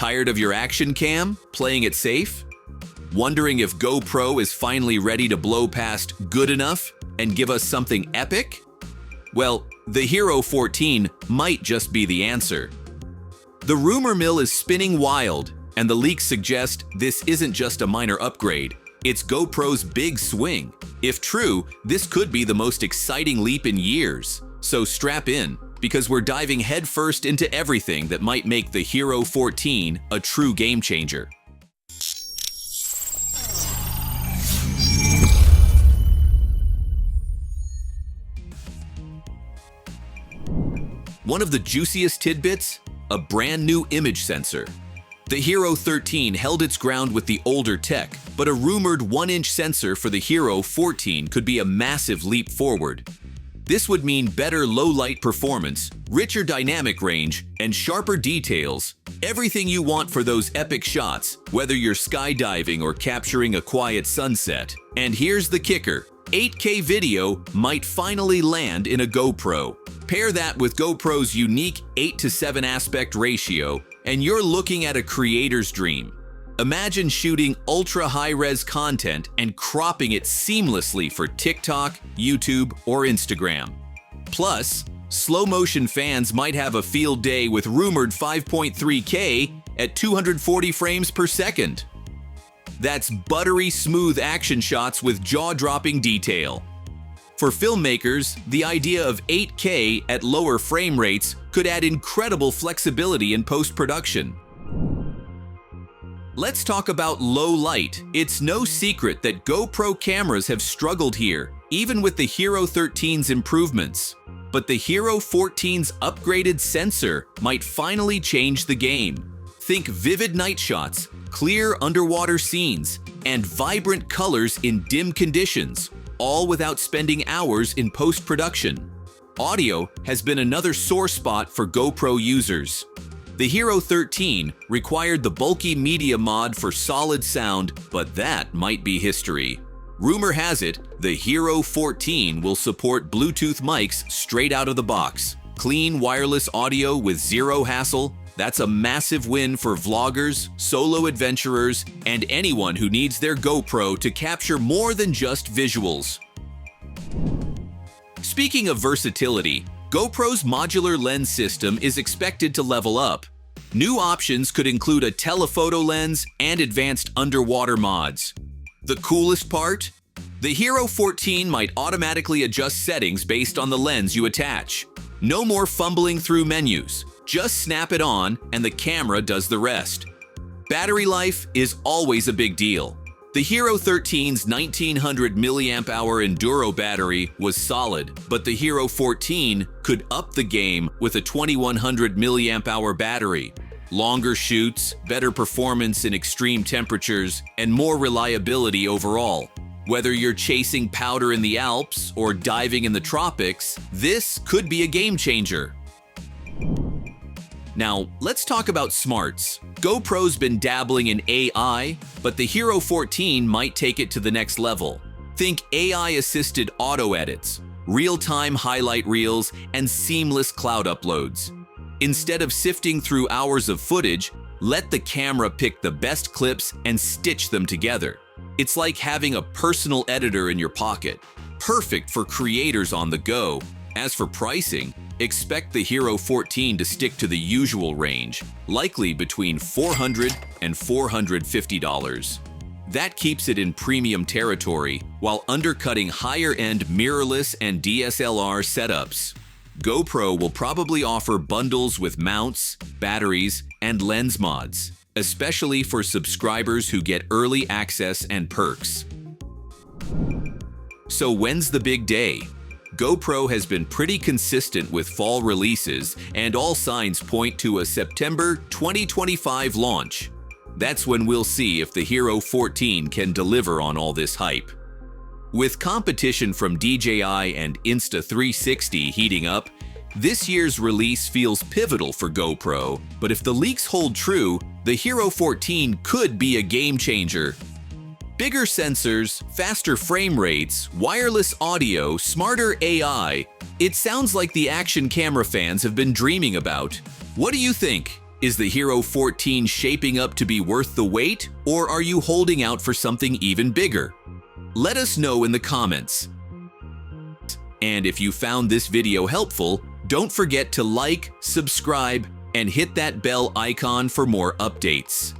Tired of your action cam, playing it safe? Wondering if GoPro is finally ready to blow past good enough and give us something epic? Well, the Hero 14 might just be the answer. The rumor mill is spinning wild, and the leaks suggest this isn't just a minor upgrade. It's GoPro's big swing. If true, this could be the most exciting leap in years. So strap in, because we're diving headfirst into everything that might make the Hero 14 a true game changer. One of the juiciest tidbits? A brand new image sensor. The Hero 13 held its ground with the older tech, but a rumored 1-inch sensor for the Hero 14 could be a massive leap forward. This would mean better low-light performance, richer dynamic range, and sharper details. Everything you want for those epic shots, whether you're skydiving or capturing a quiet sunset. And here's the kicker: 8K video might finally land in a GoPro. Pair that with GoPro's unique 8:7 aspect ratio, and you're looking at a creator's dream. Imagine shooting ultra-high-res content and cropping it seamlessly for TikTok, YouTube, or Instagram. Plus, slow-motion fans might have a field day with rumored 5.3K at 240 frames per second. That's buttery smooth action shots with jaw-dropping detail. For filmmakers, the idea of 8K at lower frame rates could add incredible flexibility in post-production. Let's talk about low light. It's no secret that GoPro cameras have struggled here, even with the Hero 13's improvements. But the Hero 14's upgraded sensor might finally change the game. Think vivid night shots, clear underwater scenes, and vibrant colors in dim conditions, all without spending hours in post-production. Audio has been another sore spot for GoPro users. The Hero 13 required the bulky media mod for solid sound, but that might be history. Rumor has it, the Hero 14 will support Bluetooth mics straight out of the box. Clean wireless audio with zero hassle. That's a massive win for vloggers, solo adventurers, and anyone who needs their GoPro to capture more than just visuals. Speaking of versatility, GoPro's modular lens system is expected to level up. New options could include a telephoto lens and advanced underwater mods. The coolest part? The Hero 14 might automatically adjust settings based on the lens you attach. No more fumbling through menus. Just snap it on and the camera does the rest. Battery life is always a big deal. The Hero 13's 1900 mAh Enduro battery was solid, but the Hero 14 could up the game with a 2100 mAh battery. Longer shoots, better performance in extreme temperatures, and more reliability overall. Whether you're chasing powder in the Alps or diving in the tropics, this could be a game changer. Now, let's talk about smarts. GoPro's been dabbling in AI, but the Hero 14 might take it to the next level. Think AI-assisted auto edits, real-time highlight reels, and seamless cloud uploads. Instead of sifting through hours of footage, let the camera pick the best clips and stitch them together. It's like having a personal editor in your pocket, perfect for creators on the go. As for pricing, expect the Hero 14 to stick to the usual range, likely between $400 and $450. That keeps it in premium territory while undercutting higher-end mirrorless and DSLR setups. GoPro will probably offer bundles with mounts, batteries, and lens mods, especially for subscribers who get early access and perks. So when's the big day? GoPro has been pretty consistent with fall releases, and all signs point to a September 2025 launch. That's when we'll see if the Hero 14 can deliver on all this hype. With competition from DJI and Insta360 heating up, this year's release feels pivotal for GoPro, but if the leaks hold true, the Hero 14 could be a game changer. Bigger sensors, faster frame rates, wireless audio, smarter AI. It sounds like the action camera fans have been dreaming about. What do you think? Is the Hero 14 shaping up to be worth the wait, or are you holding out for something even bigger? Let us know in the comments. And if you found this video helpful, don't forget to like, subscribe, and hit that bell icon for more updates.